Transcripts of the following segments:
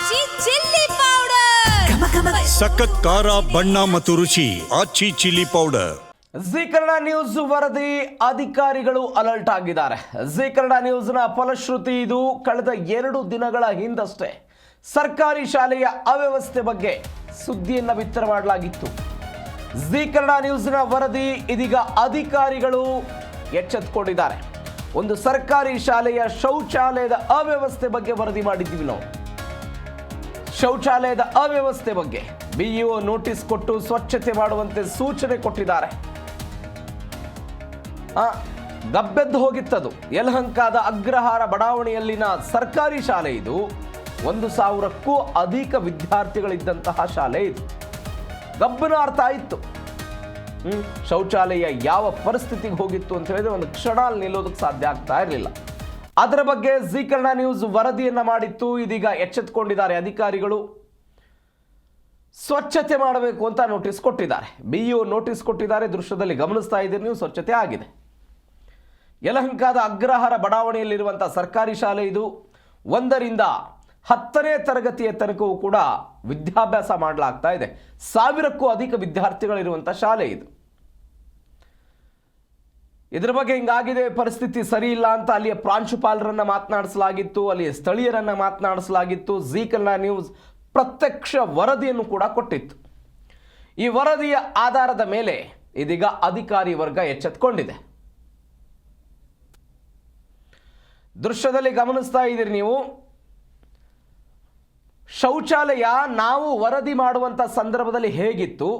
ಆಚಿ chilli powder ಸಖತ್ ಖಾರ ಬಣ್ಣ ಮತ್ತು ರುಚಿ Aachi chilli powder. Zee Kannada news ವರದಿ ಅಧಿಕಾರಿಗಳು ಅಲರ್ಟ್ ಆಗಿದ್ದಾರೆ. ಜಿ ಕನ್ನಡ ನ್ಯೂಸ್ನ ಫಲಶ್ರುತಿ ಇದು. ಕಳೆದ 2 ದಿನಗಳ ಹಿಂದಷ್ಟೇ ಸರ್ಕಾರಿ ಶಾಲೆಯ ಅವ್ಯವಸ್ಥೆ ಬಗ್ಗೆ ಸುದ್ದಿಯನ್ನ ಬಿತ್ತರ ಮಾಡಲಾಗಿತ್ತು. ಜಿ ಕನ್ನಡ ನ್ಯೂಸ್ನ ವರದಿ ಇದೀಗ ಅಧಿಕಾರಿಗಳು ಎಚ್ಚೆತ್ತುಕೊಂಡಿದ್ದಾರೆ. ಒಂದು ಸರ್ಕಾರಿ ಶಾಲೆಯ ಶೌಚಾಲಯದ ಅವ್ಯವಸ್ಥೆ ಬಗ್ಗೆ ವರದಿ ಮಾಡಿದ್ದೀವಿ ನಾವು. ಶೌಚಾಲಯದ ಅವ್ಯವಸ್ಥೆ ಬಗ್ಗೆ ಬಿಇಒ ನೋಟಿಸ್ ಕೊಟ್ಟು ಸ್ವಚ್ಛತೆ ಮಾಡುವಂತೆ ಸೂಚನೆ ಕೊಟ್ಟಿದ್ದಾರೆ. ಗಬ್ಬೆದ್ದು ಹೋಗಿತ್ತದು. ಯಲಹಂಕದ ಅಗ್ರಹಾರ ಬಡಾವಣೆಯಲ್ಲಿನ ಸರ್ಕಾರಿ ಶಾಲೆ ಇದು. 1,000ಕ್ಕೂ ಅಧಿಕ ವಿದ್ಯಾರ್ಥಿಗಳಿದ್ದಂತಹ ಶಾಲೆ ಇದು. ಗಬ್ಬನ ಅರ್ಥ ಆಯಿತು. ಶೌಚಾಲಯ ಯಾವ ಪರಿಸ್ಥಿತಿಗೆ ಹೋಗಿತ್ತು ಅಂತ ಹೇಳಿದ್ರೆ ಒಂದು ಕ್ಷಣ ಅಲ್ಲಿ ನಿಲ್ಲೋದಕ್ಕೆ ಸಾಧ್ಯ ಆಗ್ತಾ ಇರಲಿಲ್ಲ. ಅದರ ಬಗ್ಗೆ ಜಿ ಕನ್ನಡ ನ್ಯೂಸ್ ವರದಿಯನ್ನ ಮಾಡಿತ್ತು. ಇದೀಗ ಎಚ್ಚೆತ್ತುಕೊಂಡಿದ್ದಾರೆ ಅಧಿಕಾರಿಗಳು. ಸ್ವಚ್ಛತೆ ಮಾಡಬೇಕು ಅಂತ ನೋಟಿಸ್ ಕೊಟ್ಟಿದ್ದಾರೆ. ಬಿಇಒ ನೋಟಿಸ್ ಕೊಟ್ಟಿದ್ದಾರೆ. ದೃಶ್ಯದಲ್ಲಿ ಗಮನಿಸ್ತಾ ಇದ್ದೀರಿ ನೀವು, ಸ್ವಚ್ಛತೆ ಆಗಿದೆ. ಯಲಹಂಕದ ಅಗ್ರಹಾರ ಬಡಾವಣೆಯಲ್ಲಿರುವಂತಹ ಸರ್ಕಾರಿ ಶಾಲೆ ಇದು. 1ರಿಂದ 10ನೇ ತರಗತಿಯ ತನಕವೂ ಕೂಡ ವಿದ್ಯಾಭ್ಯಾಸ ಮಾಡಲಾಗ್ತಾ ಇದೆ. 1000ಕ್ಕೂ ಅಧಿಕ ವಿದ್ಯಾರ್ಥಿಗಳಿರುವಂತಹ ಶಾಲೆ ಇದು. ಇದರ ಬಗ್ಗೆ ಹಿಂಗಾಗಿದೆ, ಪರಿಸ್ಥಿತಿ ಸರಿ ಇಲ್ಲ ಅಂತ ಅಲ್ಲಿಯ ಪ್ರಾಂಶುಪಾಲರನ್ನ ಮಾತನಾಡಿಸಲಾಗಿತ್ತು, ಅಲ್ಲಿಯ ಸ್ಥಳೀಯರನ್ನ ಮಾತನಾಡಿಸಲಾಗಿತ್ತು. ಜಿ ಕನ್ನಡ ನ್ಯೂಸ್ ಪ್ರತ್ಯಕ್ಷ ವರದಿಯನ್ನು ಕೂಡ ಕೊಟ್ಟಿತ್ತು. ಈ ವರದಿಯ ಆಧಾರದ ಮೇಲೆ ಇದೀಗ ಅಧಿಕಾರಿ ವರ್ಗ ಎಚ್ಚೆತ್ತುಕೊಂಡಿದೆ. ದೃಶ್ಯದಲ್ಲಿ ಗಮನಿಸ್ತಾ ಇದ್ದೀರಿ ನೀವು. ಶೌಚಾಲಯ ನಾವು ವರದಿ ಮಾಡುವಂಥ ಸಂದರ್ಭದಲ್ಲಿ ಹೇಗಿತ್ತು,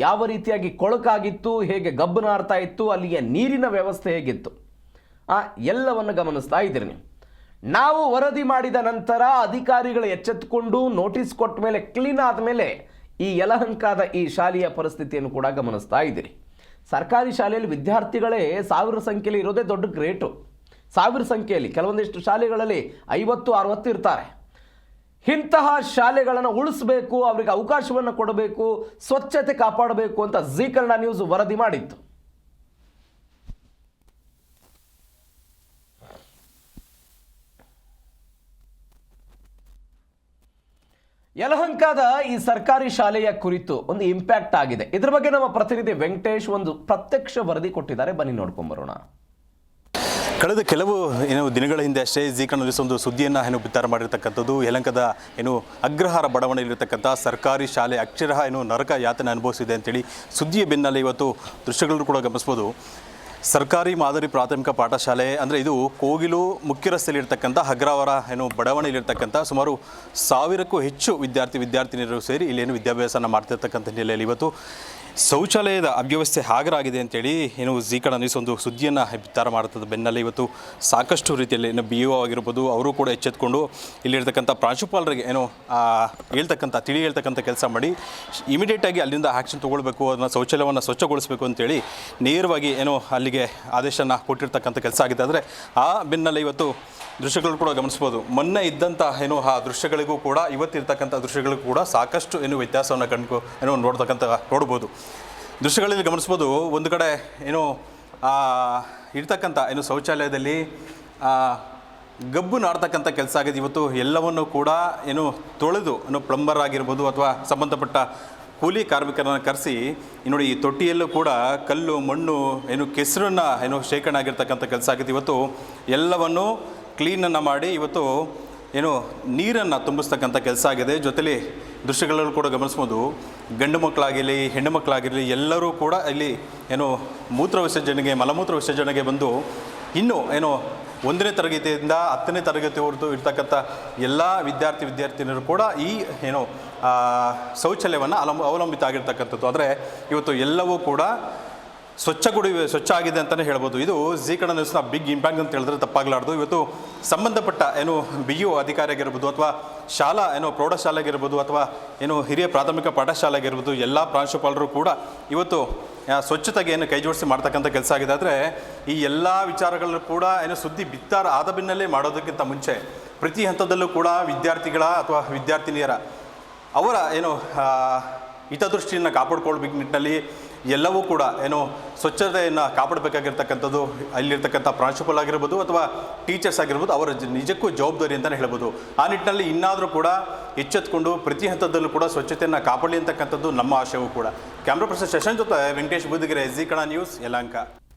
ಯಾವ ರೀತಿಯಾಗಿ ಕೊಳಕಾಗಿತ್ತು, ಹೇಗೆ ಗಬ್ಬು ನಾರ್ತಾ ಇತ್ತು, ಅಲ್ಲಿಯ ನೀರಿನ ವ್ಯವಸ್ಥೆ ಹೇಗಿತ್ತು, ಎಲ್ಲವನ್ನು ಗಮನಿಸ್ತಾ ಇದ್ದೀರಿ ನೀವು. ನಾವು ವರದಿ ಮಾಡಿದ ನಂತರ ಅಧಿಕಾರಿಗಳು ಎಚ್ಚೆತ್ತುಕೊಂಡು ನೋಟಿಸ್ ಕೊಟ್ಟ ಮೇಲೆ, ಕ್ಲೀನ್ ಆದಮೇಲೆ ಈ ಯಲಹಂಕದ ಈ ಶಾಲೆಯ ಪರಿಸ್ಥಿತಿಯನ್ನು ಕೂಡ ಗಮನಿಸ್ತಾ ಇದ್ದೀರಿ. ಸರ್ಕಾರಿ ಶಾಲೆಯಲ್ಲಿ ವಿದ್ಯಾರ್ಥಿಗಳೇ 1000 ಸಂಖ್ಯೆಯಲ್ಲಿ ಇರೋದೇ ದೊಡ್ಡ ಗ್ರೇಟು. 1000 ಸಂಖ್ಯೆಯಲ್ಲಿ, ಕೆಲವೊಂದಿಷ್ಟು ಶಾಲೆಗಳಲ್ಲಿ 50-60 ಇರ್ತಾರೆ. ಇಂತಹ ಶಾಲೆಗಳನ್ನು ಉಳಿಸಬೇಕು, ಅವರಿಗೆ ಅವಕಾಶವನ್ನು ಕೊಡಬೇಕು, ಸ್ವಚ್ಛತೆ ಕಾಪಾಡಬೇಕು ಅಂತ ಜಿ ಕನ್ನಡ ನ್ಯೂಸ್ ವರದಿ ಮಾಡಿತ್ತು. ಯಲಹಂಕದ ಈ ಸರ್ಕಾರಿ ಶಾಲೆಯ ಕುರಿತು ಒಂದು ಇಂಪ್ಯಾಕ್ಟ್ ಆಗಿದೆ. ಇದರ ಬಗ್ಗೆ ನಮ್ಮ ಪ್ರತಿನಿಧಿ ವೆಂಕಟೇಶ್ ಒಂದು ಪ್ರತ್ಯಕ್ಷ ವರದಿ ಕೊಟ್ಟಿದ್ದಾರೆ. ಬನ್ನಿ ನೋಡ್ಕೊಂಡ್ ಬರೋಣ. ಕಳೆದ ಕೆಲವು ದಿನಗಳ ಹಿಂದೆ ಅಷ್ಟೇ ಜಿ ಕನ್ನಡ ಒಂದು ಸುದ್ದಿಯನ್ನು ಬಿತ್ತರ ಮಾಡಿರ್ತಕ್ಕಂಥದ್ದು. ಯಲಹಂಕದ ಅಗ್ರಹಾರ ಬಡಾವಣೆಯಲ್ಲಿರ್ತಕ್ಕಂಥ ಸರ್ಕಾರಿ ಶಾಲೆ ಅಕ್ಷರಃ ನರಕ ಯಾತನೆ ಅನುಭವಿಸಿದೆ ಅಂತೇಳಿ ಸುದ್ದಿಯ ಬೆನ್ನಲ್ಲೇ ಇವತ್ತು ದೃಶ್ಯಗಳನ್ನು ಕೂಡ ಗಮನಿಸ್ಬೋದು. ಸರ್ಕಾರಿ ಮಾದರಿ ಪ್ರಾಥಮಿಕ ಪಾಠಶಾಲೆ ಅಂದರೆ ಇದು ಕೋಗಿಲು ಮುಖ್ಯ ರಸ್ತೆಯಲ್ಲಿರ್ತಕ್ಕಂಥ ಅಗ್ರಹಾರ ಬಡಾವಣೆಯಲ್ಲಿರ್ತಕ್ಕಂಥ ಸುಮಾರು 1000ಕ್ಕೂ ಹೆಚ್ಚು ವಿದ್ಯಾರ್ಥಿನಿಯರು ಸೇರಿ ಇಲ್ಲಿ ವಿದ್ಯಾಭ್ಯಾಸನ ಮಾಡ್ತಿರ್ತಕ್ಕಂಥ ಹಿನ್ನೆಲೆಯಲ್ಲಿ ಇವತ್ತು ಶೌಚಾಲಯದ ಅವ್ಯವಸ್ಥೆ ಹಾಗರಾಗಿದೆ ಅಂತೇಳಿ ಜಿ ಕನ್ನಡ ನ್ಯೂಸ್ ಒಂದು ಸುದ್ದಿಯನ್ನು ಬಿತ್ತರ ಮಾಡುತ್ತದೆ. ಬೆನ್ನಲ್ಲೇ ಇವತ್ತು ಸಾಕಷ್ಟು ರೀತಿಯಲ್ಲಿ ಬಿಇಒ ಆಗಿರ್ಬೋದು, ಅವರು ಕೂಡ ಎಚ್ಚೆತ್ಕೊಂಡು ಇಲ್ಲಿರ್ತಕ್ಕಂಥ ಪ್ರಾಂಶುಪಾಲರಿಗೆ ಹೇಳ್ತಕ್ಕಂಥ ಕೆಲಸ ಮಾಡಿ ಇಮಿಡಿಯೇಟಾಗಿ ಅಲ್ಲಿಂದ ಆ್ಯಕ್ಷನ್ ತೊಗೊಳ್ಬೇಕು, ಅದನ್ನು ಶೌಚಾಲಯವನ್ನು ಸ್ವಚ್ಛಗೊಳಿಸಬೇಕು ಅಂತೇಳಿ ನೇರವಾಗಿ ಅಲ್ಲಿಗೆ ಆದೇಶನ ಕೊಟ್ಟಿರ್ತಕ್ಕಂಥ ಕೆಲಸ ಆಗಿದೆ. ಆದರೆ ಆ ಬೆನ್ನಲ್ಲೇ ಇವತ್ತು ದೃಶ್ಯಗಳು ಕೂಡ ಗಮನಿಸ್ಬೋದು. ಮೊನ್ನೆ ಇದ್ದಂಥ ಆ ದೃಶ್ಯಗಳಿಗೂ ಕೂಡ ಇವತ್ತಿರ್ತಕ್ಕಂಥ ದೃಶ್ಯಗಳಿಗೂ ಕೂಡ ಸಾಕಷ್ಟು ವ್ಯತ್ಯಾಸವನ್ನು ನೋಡ್ಬೋದು. ದೃಶ್ಯಗಳಲ್ಲಿ ಗಮನಿಸ್ಬೋದು. ಒಂದು ಕಡೆ ಇರ್ತಕ್ಕಂಥ ಶೌಚಾಲಯದಲ್ಲಿ ಗಬ್ಬು ನಾಡ್ತಕ್ಕಂಥ ಕೆಲಸ ಆಗಿದೆ. ಇವತ್ತು ಎಲ್ಲವನ್ನು ಕೂಡ ತೊಳೆದು ಪ್ಲಂಬರ್ ಆಗಿರ್ಬೋದು ಅಥವಾ ಸಂಬಂಧಪಟ್ಟ ಕೂಲಿ ಕಾರ್ಮಿಕರನ್ನು ಕರೆಸಿ ನೋಡಿ ಈ ತೊಟ್ಟಿಯಲ್ಲೂ ಕೂಡ ಕಲ್ಲು ಮಣ್ಣು ಕೆಸರನ್ನು ಶೇಖರಣೆ ಆಗಿರ್ತಕ್ಕಂಥ ಕೆಲಸ ಆಗಿದೆ. ಇವತ್ತು ಎಲ್ಲವನ್ನು ಕ್ಲೀನನ್ನು ಮಾಡಿ ಇವತ್ತು ನೀರನ್ನು ತುಂಬಿಸ್ತಕ್ಕಂಥ ಕೆಲಸ ಆಗಿದೆ. ಜೊತೆಲಿ ದೃಶ್ಯಗಳಲ್ಲೂ ಕೂಡ ಗಮನಿಸ್ಬೋದು. ಗಂಡು ಮಕ್ಕಳಾಗಿರಲಿ ಹೆಣ್ಣು ಮಕ್ಕಳಾಗಿರಲಿ ಎಲ್ಲರೂ ಕೂಡ ಇಲ್ಲಿ ಮಲಮೂತ್ರ ವಿಸರ್ಜನೆಗೆ ಬಂದು ಇನ್ನೂ 1ನೇ ತರಗತಿಯಿಂದ 10ನೇ ತರಗತಿವರೆಗೂ ಇರ್ತಕ್ಕಂಥ ಎಲ್ಲ ವಿದ್ಯಾರ್ಥಿನಿಯರು ಕೂಡ ಈ ಶೌಚಾಲಯವನ್ನು ಅವಲಂಬಿತ ಆಗಿರ್ತಕ್ಕಂಥದ್ದು. ಆದರೆ ಇವತ್ತು ಎಲ್ಲವೂ ಕೂಡ ಸ್ವಚ್ಛ ಆಗಿದೆ ಅಂತಲೇ ಹೇಳ್ಬೋದು. ಇದು ಜಿ ಕನ್ನಡ ನ್ಯೂಸ್ನ ಬಿಗ್ ಇಂಪ್ಯಾಕ್ಟ್ ಅಂತ ಹೇಳಿದ್ರೆ ತಪ್ಪಾಗಲಾರ್ದು. ಇವತ್ತು ಸಂಬಂಧಪಟ್ಟ ಬಿಇಒ ಅಧಿಕಾರಿ ಆಗಿರ್ಬೋದು ಅಥವಾ ಶಾಲಾ ಪ್ರೌಢಶಾಲೆ ಆಗಿರ್ಬೋದು ಅಥವಾ ಹಿರಿಯ ಪ್ರಾಥಮಿಕ ಪಾಠಶಾಲೆ ಆಗಿರ್ಬೋದು, ಎಲ್ಲ ಪ್ರಾಂಶುಪಾಲರು ಕೂಡ ಇವತ್ತು ಸ್ವಚ್ಛತೆಗೆ ಕೈ ಜೋಡಿಸಿ ಮಾಡ್ತಕ್ಕಂಥ ಕೆಲಸ ಆಗಿದೆ. ಆದರೆ ಈ ಎಲ್ಲ ವಿಚಾರಗಳಲ್ಲೂ ಕೂಡ ಸುದ್ದಿ ಬಿತ್ತಾರ ಆದ ಬೆನ್ನಲ್ಲೇ ಮಾಡೋದಕ್ಕಿಂತ ಮುಂಚೆ ಪ್ರತಿ ಹಂತದಲ್ಲೂ ಕೂಡ ವಿದ್ಯಾರ್ಥಿಗಳ ಅಥವಾ ವಿದ್ಯಾರ್ಥಿನಿಯರ ಅವರ ಹಿತದೃಷ್ಟಿಯನ್ನು ಕಾಪಾಡ್ಕೊಳ್ಬೇಕು ನಿಟ್ಟಿನಲ್ಲಿ ಎಲ್ಲವೂ ಕೂಡ ಸ್ವಚ್ಛತೆಯನ್ನು ಕಾಪಾಡಬೇಕಾಗಿರ್ತಕ್ಕಂಥದ್ದು ಅಲ್ಲಿರ್ತಕ್ಕಂಥ ಪ್ರಾಂಶುಪಾಲ ಆಗಿರ್ಬೋದು ಅಥವಾ ಟೀಚರ್ಸ್ ಆಗಿರ್ಬೋದು ಅವರ ನಿಜಕ್ಕೂ ಜವಾಬ್ದಾರಿ ಅಂತಲೇ ಹೇಳ್ಬೋದು. ಆ ನಿಟ್ಟಿನಲ್ಲಿ ಇನ್ನಾದರೂ ಕೂಡ ಎಚ್ಚೆತ್ತುಕೊಂಡು ಪ್ರತಿ ಹಂತದಲ್ಲೂ ಕೂಡ ಸ್ವಚ್ಛತೆಯನ್ನು ಕಾಪಾಡಲಿ ಅಂತಕ್ಕಂಥದ್ದು ನಮ್ಮ ಆಶಯವೂ ಕೂಡ. ಕ್ಯಾಮ್ರಾ ಪರ್ಸನ್ ಶಶಾಂಕ್ ಜೊತೆ ವೆಂಕಟೇಶ್ ಬೂದಿಗೆರೆ, ಜೀ ಕನ್ನಡ ನ್ಯೂಸ್, ಯಲಹಂಕ.